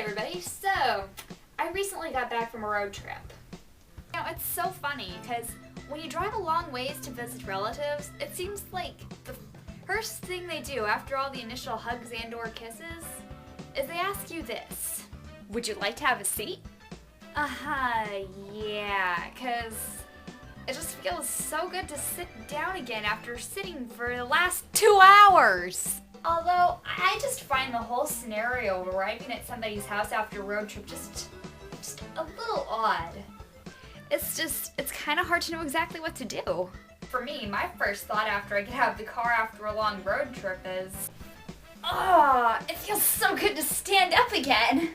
everybody, so I recently got back from a road trip. It's so funny because when you drive a long ways to visit relatives, it seems like the first thing they do after all the initial hugs and or kisses is they ask you this: would you like to have a seat? Yeah, because it just feels so good to sit down again after sitting for the last 2 hours. Although, I just find the whole scenario of arriving at somebody's house after a road trip just a little odd. It's kind of hard to know exactly what to do. For me, my first thought after I get out of the car after a long road trip is, it feels so good to stand up again.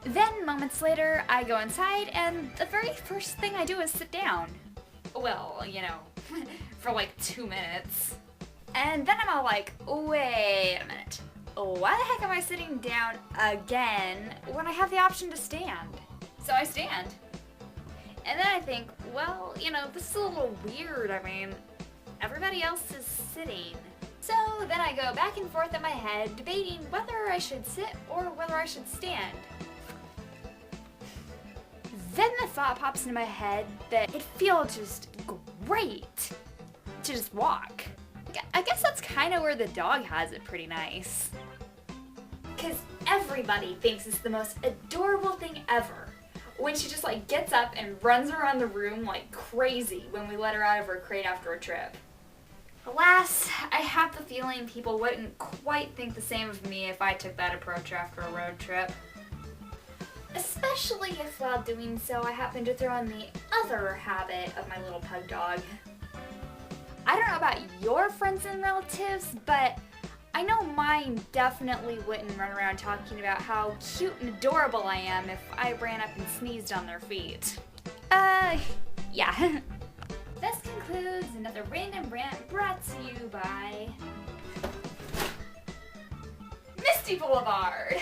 Then, moments later, I go inside and the very first thing I do is sit down. Well, for like 2 minutes. And then I'm all like, wait a minute. Why the heck am I sitting down again when I have the option to stand? So I stand. And then I think, well, this is a little weird. I mean, everybody else is sitting. So then I go back and forth in my head, debating whether I should sit or whether I should stand. Then the thought pops into my head that it'd feel just great to just walk. I guess that's kind of where the dog has it pretty nice. Because everybody thinks it's the most adorable thing ever when she just gets up and runs around the room like crazy when we let her out of her crate after a trip. Alas, I have the feeling people wouldn't quite think the same of me if I took that approach after a road trip. Especially if while doing so I happen to throw in the other habit of my little pug dog. I don't know about your friends and relatives, but I know mine definitely wouldn't run around talking about how cute and adorable I am if I ran up and sneezed on their feet. Yeah. This concludes another random rant brought to you by Misty Boulevard.